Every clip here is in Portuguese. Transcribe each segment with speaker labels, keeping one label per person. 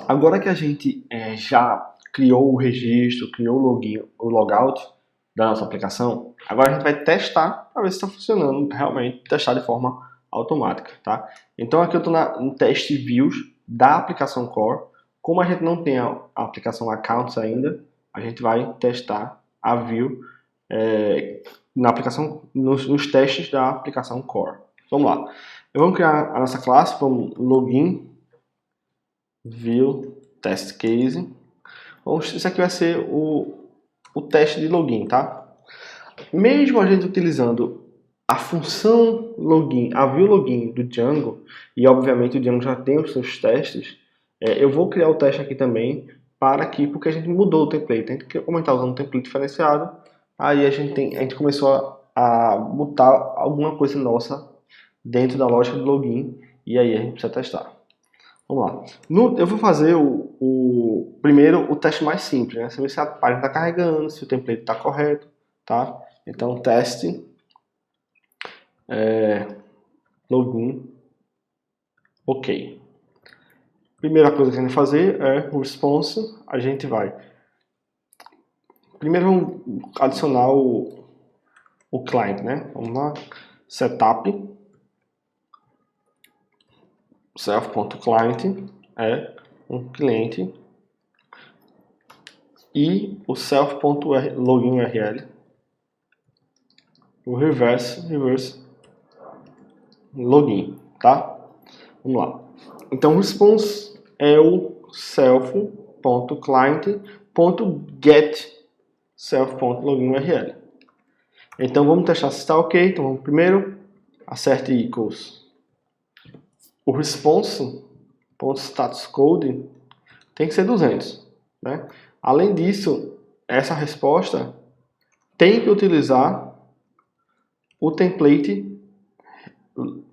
Speaker 1: Agora que a gente já criou o registro, criou o login, o logout da nossa aplicação, agora a gente vai testar para ver se está funcionando realmente, testar de forma automática, tá? Então aqui eu estou no teste views da aplicação Core. Como a gente não tem a aplicação Accounts ainda, a gente vai testar a view na aplicação, nos testes da aplicação Core. Vamos lá. Vamos criar a nossa classe, vamos login view test case. Isso aqui vai ser o teste de login, tá? Mesmo a gente utilizando a função login, a view login do Django, e obviamente o Django já tem os seus testes, eu vou criar o teste aqui também porque a gente mudou o template. A gente, como a gente está usando um template diferenciado, aí a gente começou a botar alguma coisa nossa dentro da lógica do login, e aí a gente precisa testar. Vamos lá. Eu vou fazer primeiro o teste mais simples, né? Saber se a página está carregando, se o template está correto, tá? Então, teste login, ok. Primeira coisa que a gente vai fazer é o response. A gente vai primeiro vamos adicionar o client, né? Vamos lá, setup self.client é um cliente e o self.login URL, o reverse login, tá? Vamos lá. Então o response é o self.client.get self.login URL. Então vamos testar se está ok. Então vamos primeiro acerte equals o response.statuscode tem que ser 200, né? Além disso, essa resposta tem que utilizar o template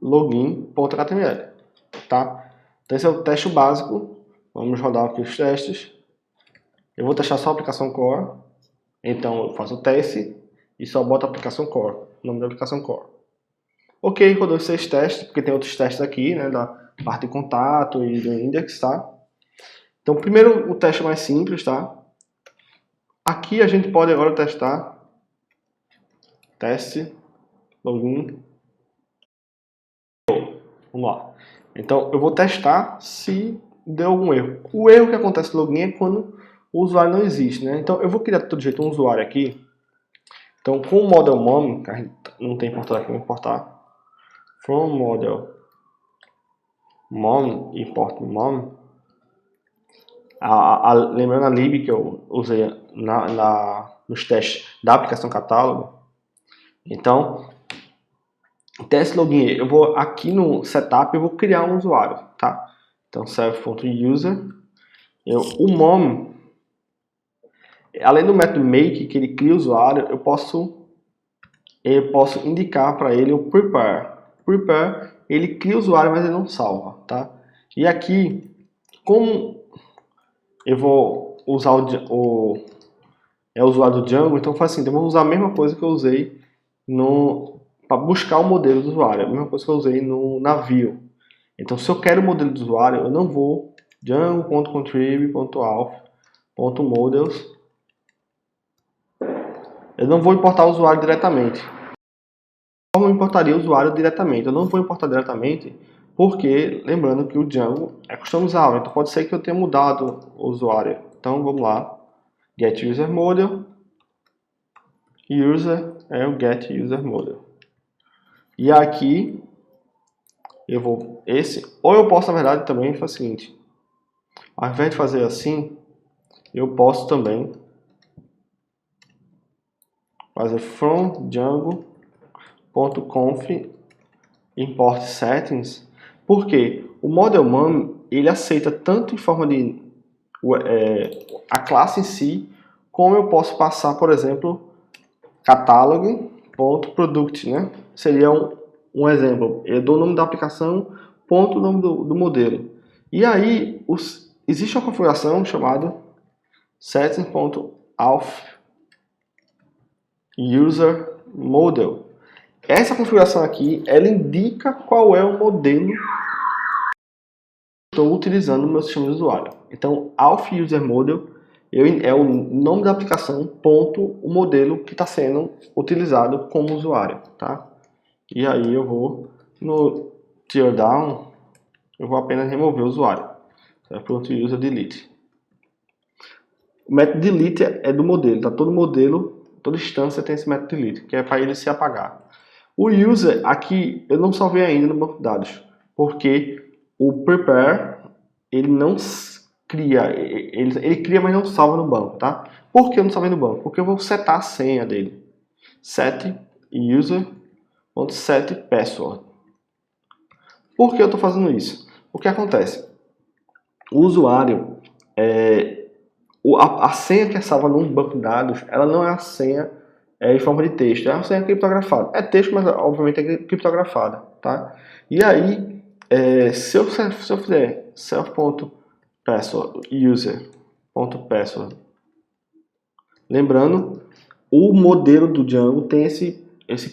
Speaker 1: login.html, tá? Então esse é o teste básico. Vamos rodar aqui os testes. Eu vou testar só a aplicação Core. Então eu faço o teste e só boto a aplicação Core, o nome da aplicação Core. Ok, rodou 6 testes, porque tem outros testes aqui, né, da parte de contato e do index, tá? Então, primeiro o teste mais simples, tá? Aqui a gente pode agora testar teste login. Vamos lá. Então, eu vou testar se deu algum erro. O erro que acontece no login é quando o usuário não existe, né? Então, eu vou criar de todo jeito um usuário aqui. Então, com o model mom, que a gente não tem importado aqui, vou importar from model mom, import mom. Lembrando a lib que eu usei nos testes da aplicação catálogo. Então, teste login, eu vou aqui no setup, eu vou criar um usuário, tá? Então, self.user, o mom, além do método make, que ele cria o usuário, eu posso indicar para ele o prepare. Prepare, ele cria o usuário, mas ele não salva, tá? E aqui, como eu vou usar o usuário do Django, então faz assim, então eu vou usar a mesma coisa que eu usei para buscar o modelo do usuário, a mesma coisa que eu usei no navio. Então, se eu quero o modelo do usuário, eu não vou django.contrib.auth.models. Eu não vou importar o usuário diretamente. Como eu importaria o usuário diretamente? Eu não vou importar diretamente porque, lembrando que o Django é customizável, então pode ser que eu tenha mudado o usuário. Então, vamos lá. Get user model. User é o get user model. E aqui eu vou ou eu posso, na verdade, também fazer o seguinte. Ao invés de fazer assim, eu posso também fazer from django.conf import settings. Porque o model mom ele aceita tanto em forma de a classe em si, como eu posso passar, por exemplo, catálogo.product, né? Seria um exemplo. Eu dou o nome da aplicação, ponto o nome do modelo. E aí, existe uma configuração chamada settings.auth user model. Essa configuração aqui, ela indica qual é o modelo que estou utilizando no meu sistema de usuário. Então, Auth User Model é o nome da aplicação, ponto, o modelo que está sendo utilizado como usuário, tá? E aí eu vou no teardown, eu vou apenas remover o usuário. Pronto, user delete. O método delete é do modelo, tá? Todo modelo, toda instância tem esse método delete, que é para ele se apagar. O user, aqui, eu não salvei ainda no banco de dados, porque o prepare, ele não cria, ele cria, mas não salva no banco, tá? Por que eu não salvei no banco? Porque eu vou setar a senha dele. Set user.set password. Por que eu estou fazendo isso? O que acontece? O usuário, a senha que é salva num banco de dados, ela não é a senha em forma de texto, é uma senha criptografada. É texto, mas obviamente é criptografada, tá? E aí, se eu fizer self.password user.password, lembrando, o modelo do Django tem esse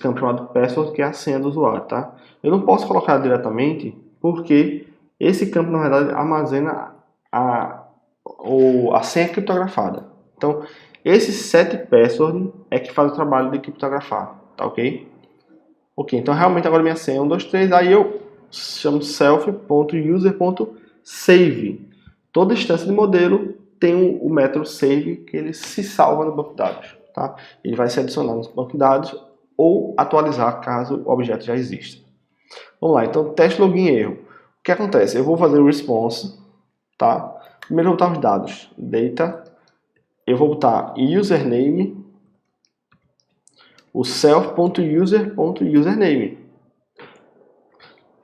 Speaker 1: campo chamado password, que é a senha do usuário, tá? Eu não posso colocar diretamente, porque esse campo, na verdade, armazena a senha criptografada. Então, esse set password é que faz o trabalho de criptografar, tá ok? Ok, então realmente agora minha senha é 1, 2, 3, aí eu chamo self.user.save. Toda instância de modelo tem o método save, que ele se salva no banco de dados, tá? Ele vai se adicionar no banco de dados ou atualizar caso o objeto já exista. Vamos lá, então teste login erro. O que acontece? Eu vou fazer o response, tá? Primeiro eu vou botar os dados, data, eu vou botar username, o self.user.username.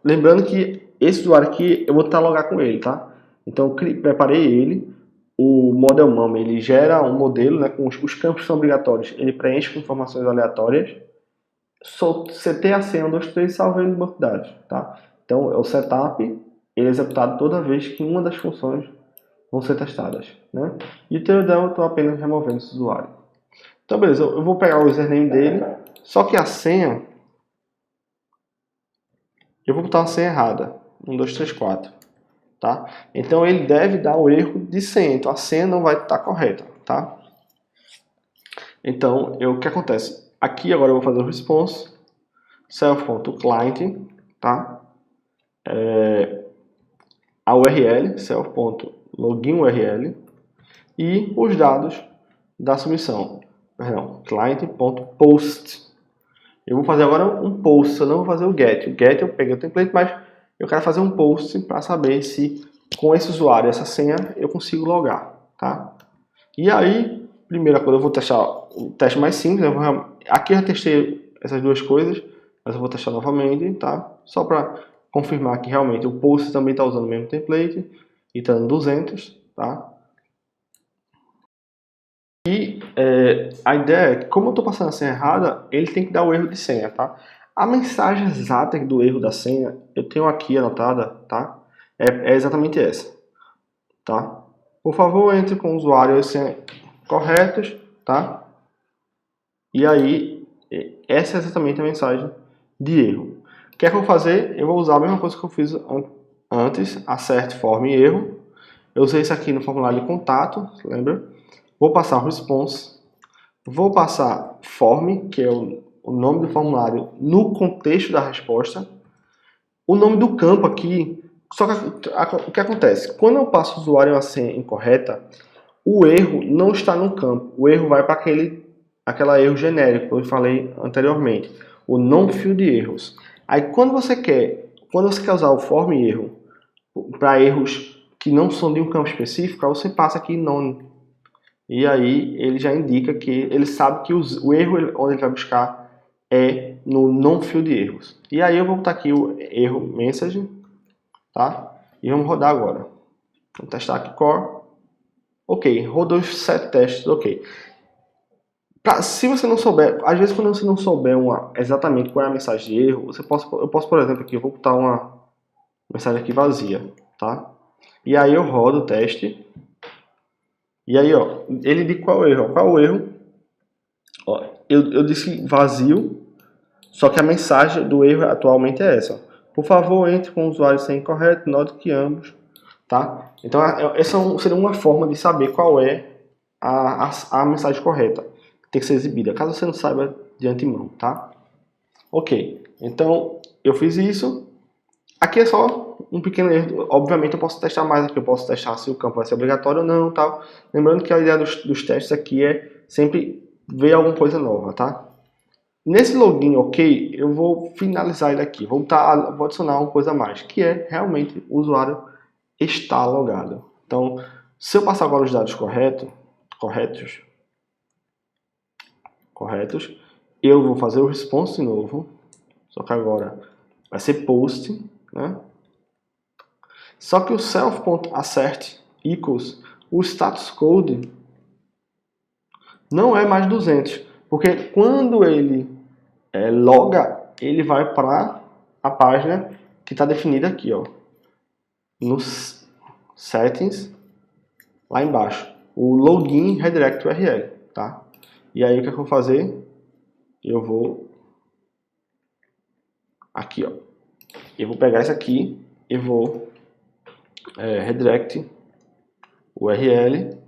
Speaker 1: Lembrando que esse usuário aqui, eu vou tentar logar com ele, tá? Então eu preparei ele, o ModelMum, ele gera um modelo, né, com os campos são obrigatórios, ele preenche com informações aleatórias, setei a senha 1, 2, 3 e salvei no banco de dados, tá? Então é o setup, ele é executado toda vez que uma das funções vão ser testadas, né? E o teardown eu estou apenas removendo esse usuário. Então beleza, eu vou pegar o username dele, só que a senha, eu vou botar uma senha errada, 1, 2, 3, 4, tá? Então ele deve dar o erro de senha, então a senha não vai estar correta, tá? Então, o que acontece? Aqui agora eu vou fazer o response, self.client, tá? A URL, self.login URL, e os dados da submissão, perdão, client.post. Eu vou fazer agora um post, eu não vou fazer o get. O get eu peguei o template, mas eu quero fazer um post para saber se com esse usuário, essa senha, eu consigo logar, tá? E aí, primeira coisa, eu vou testar o teste mais simples. Aqui eu já testei essas duas coisas, mas eu vou testar novamente, tá? Só para confirmar que realmente o post também está usando o mesmo template e está dando 200, tá? E a ideia é que, como eu estou passando a senha errada, ele tem que dar o erro de senha, tá? A mensagem exata do erro da senha, eu tenho aqui anotada, tá? É exatamente essa, tá? Por favor, entre com o usuário e senha corretos, tá? E aí, essa é exatamente a mensagem de erro. O que é que eu vou fazer? Eu vou usar a mesma coisa que eu fiz antes, acerte, form e erro. Eu usei isso aqui no formulário de contato, lembra? Vou passar o response, vou passar form, que é o nome do formulário no contexto da resposta. O nome do campo aqui, só que o que acontece? Quando eu passo o usuário uma senha incorreta, o erro não está no campo, o erro vai para aquela erro genérico que eu falei anteriormente, o non-field erros. Aí quando você quer usar o form erro para erros que não são de um campo específico, aí você passa aqui non. E aí ele já indica que ele sabe que o erro onde ele vai buscar é no non-field erros. E aí eu vou botar aqui o erro message, tá? E vamos rodar agora. Vamos testar aqui core. Ok, rodou os 7 testes, ok. Se você não souber, às vezes quando você não souber exatamente qual é a mensagem de erro, eu posso, por exemplo, aqui, eu vou botar uma mensagem aqui vazia, tá? E aí eu rodo o teste. E aí, ó, ele diz qual é o erro. Qual é o erro? Ó, eu disse vazio, só que a mensagem do erro atualmente é essa. Por favor, entre com o usuário sem incorreto, note que ambos tá? Então essa seria uma forma de saber qual é a mensagem correta que tem que ser exibida, caso você não saiba de antemão, tá? Ok, então eu fiz isso. Aqui é só um pequeno erro. Obviamente eu posso testar mais aqui, eu posso testar se o campo vai ser obrigatório ou não, tal. Lembrando que a ideia dos testes aqui é sempre ver alguma coisa nova, tá? Nesse login ok, eu vou finalizar ele aqui, vou adicionar uma coisa a mais, que é realmente o usuário está logado. Então, se eu passar agora os dados corretos, eu vou fazer o response de novo, só que agora vai ser post, né? Só que o self.assert equals o status code não é mais 200, porque quando ele loga, ele vai para a página que está definida aqui, ó, nos settings, lá embaixo, o login redirect URL, tá? E aí o que eu vou fazer? Eu vou aqui, ó, eu vou pegar isso aqui e vou redirect URL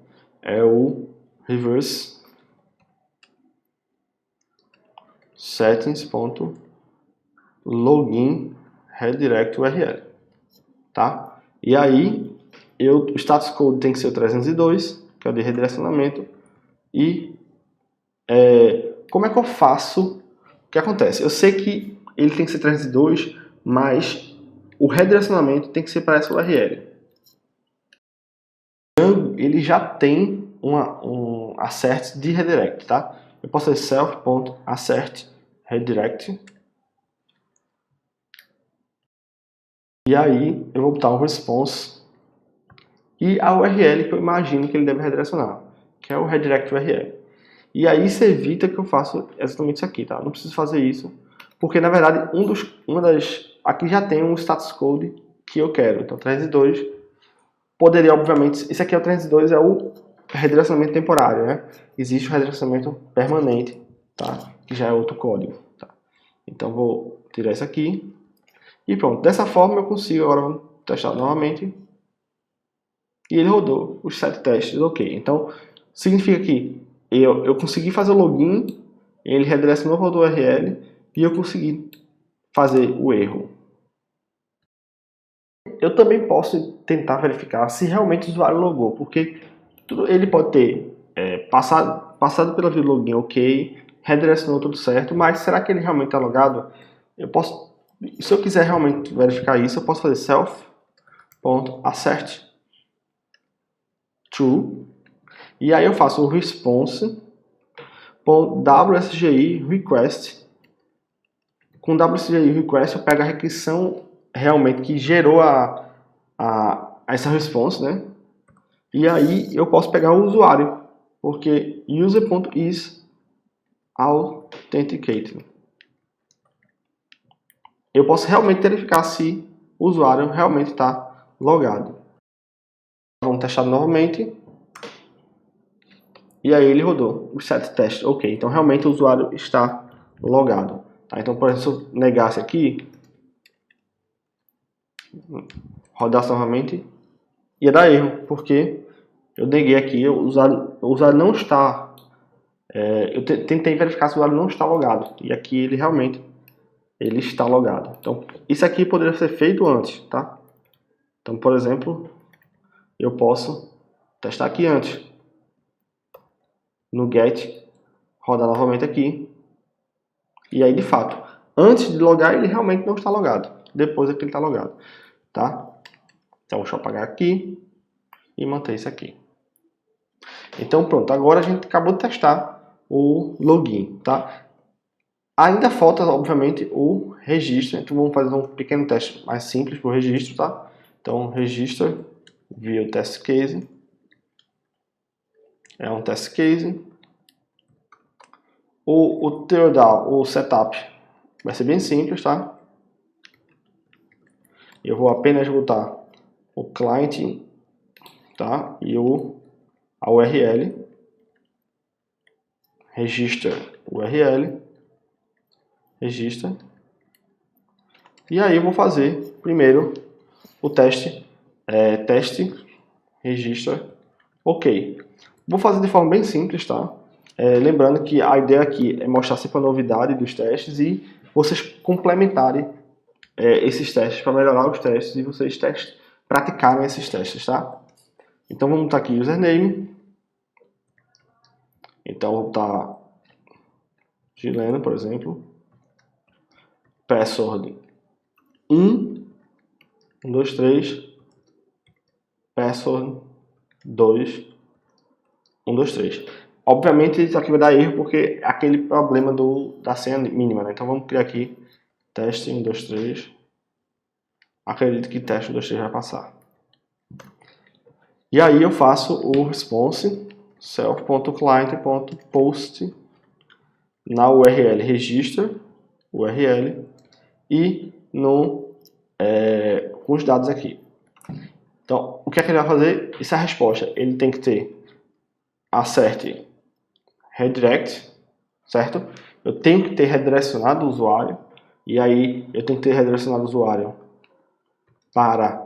Speaker 1: é o reverse settings.login redirect URL, tá? E aí o status code tem que ser o 302, que é o de redirecionamento. E como é que eu faço? O que acontece? Eu sei que ele tem que ser 302, mas o redirecionamento tem que ser para essa URL. Ele já tem um assert de redirect, tá? Eu posso fazer self.assert redirect. E aí eu vou botar o response e a URL que eu imagino que ele deve redirecionar, que é o redirect URL. E aí isso evita que eu faça exatamente isso aqui, tá? Não preciso fazer isso, porque na verdade aqui já tem um status code que eu quero. Então 302 poderia, obviamente, esse aqui é o 302, é o redirecionamento temporário, né? Existe o redirecionamento permanente, tá? Que já é outro código, tá? Então vou tirar isso aqui e pronto. Dessa forma eu consigo, agora vamos testar novamente. E ele rodou os 7 testes, ok. Então significa que eu consegui fazer o login, ele redirecionou para o URL e eu consegui fazer o erro. Eu também posso tentar verificar se realmente o usuário logou, porque ele pode ter passado pela via do login ok, redirecionou tudo certo, mas será que ele realmente está logado? Se eu quiser realmente verificar isso, eu posso fazer self.assert true, e aí eu faço o response WSGI request. Com WSGI request eu pego a requisição realmente que gerou essa response, né? E aí eu posso pegar o usuário, porque user.is authenticated. Eu posso realmente verificar se o usuário realmente está logado. Vamos testar novamente. E aí ele rodou o set test. Ok, então realmente o usuário está logado. Tá? Então, por exemplo, se eu negasse aqui, rodasse novamente, ia dar erro, porque eu neguei aqui, o usuário não está... eu tentei verificar se o usuário não está logado. E aqui ele realmente está logado. Então, isso aqui poderia ser feito antes, tá? Então, por exemplo, eu posso testar aqui antes. No get, rodar novamente aqui. E aí, de fato, antes de logar, ele realmente não está logado. Depois é que ele está logado, tá? Então, deixa eu apagar aqui e manter isso aqui. Então, pronto. Agora a gente acabou de testar o login, tá? Ainda falta, obviamente, o registro. Então, vamos fazer um pequeno teste mais simples para o registro, tá? Então, register via test case. É um test case. O teardown, o setup, vai ser bem simples, tá? Eu vou apenas botar o client, tá? E a URL, register URL, registra. E aí eu vou fazer primeiro o teste teste, registra, ok. Vou fazer de forma bem simples, tá? Lembrando que a ideia aqui é mostrar sempre a novidade dos testes e vocês complementarem esses testes para melhorar os testes e vocês praticarem esses testes, tá? Então vamos botar aqui username. Então vou botar Gileno, por exemplo. Password 1, 2, 3. Password 2, 1, 2, 3. Obviamente isso aqui vai dar erro porque é aquele problema da senha mínima, né? Então vamos criar aqui teste 1, 2, 3. Acredito que teste 1, 2, 3 vai passar. E aí eu faço o response self.client.post na URL registra URL e com os dados aqui. Então, o que é que ele vai fazer? Essa é a resposta. Ele tem que ter assert redirect, certo? Eu tenho que ter redirecionado o usuário, e aí eu tenho que ter redirecionado o usuário para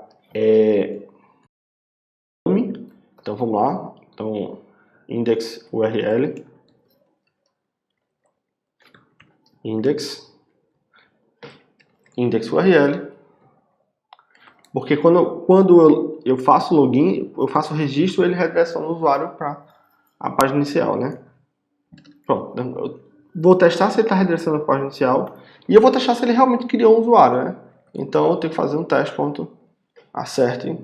Speaker 1: então vamos lá. Então, index URL, index URL, porque quando eu faço login, eu faço o registro, ele redireciona o usuário para a página inicial, né? Pronto, eu vou testar se ele está redirecionando a página inicial e eu vou testar se ele realmente criou um usuário, né? Então eu tenho que fazer um teste.assert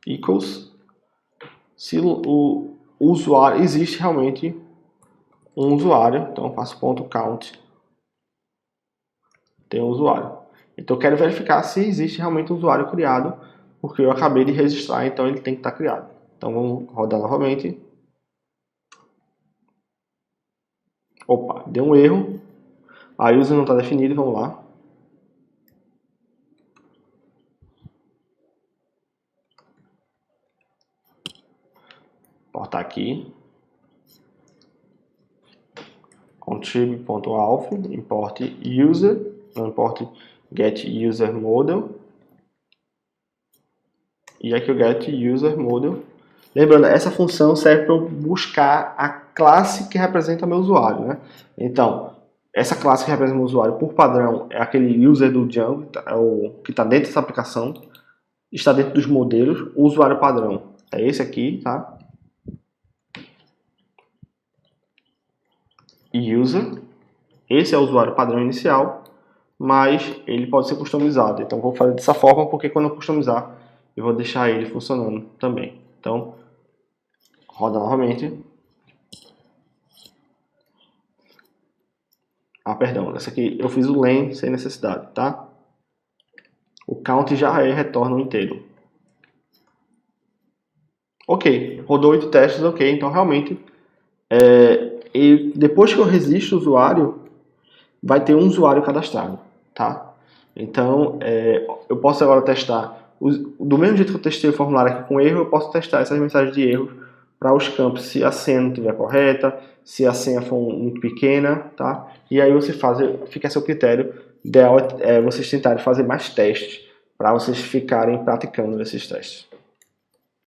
Speaker 1: equals se o usuário existe realmente um usuário, então eu faço .count tem um usuário. Então eu quero verificar se existe realmente um usuário criado, porque eu acabei de registrar, então ele tem que estar criado. Então vamos rodar novamente. Opa, deu um erro. A user não está definido, vamos lá. Importar aqui. Contrib.auth, import user, não importe get user model. E aqui o get user model. Lembrando, essa função serve para eu buscar a classe que representa meu usuário, né? Então, essa classe que representa meu usuário, por padrão, é aquele user do Django, que está dentro dessa aplicação, está dentro dos modelos. O usuário padrão é esse aqui, tá? User, esse é o usuário padrão inicial, mas ele pode ser customizado. Então, vou fazer dessa forma, porque quando eu customizar, eu vou deixar ele funcionando também. Então, roda novamente. Ah, perdão, essa aqui eu fiz o len sem necessidade, tá? O count já retorna um inteiro. Ok, rodou 8 testes, ok, então realmente, e depois que eu registro o usuário, vai ter um usuário cadastrado, tá? Então, eu posso agora testar, do mesmo jeito que eu testei o formulário aqui com erro, eu posso testar essas mensagens de erro para os campos, se a senha não estiver correta, se a senha for muito pequena, tá? E aí fica a seu critério, ideal vocês tentarem fazer mais testes, para vocês ficarem praticando esses testes.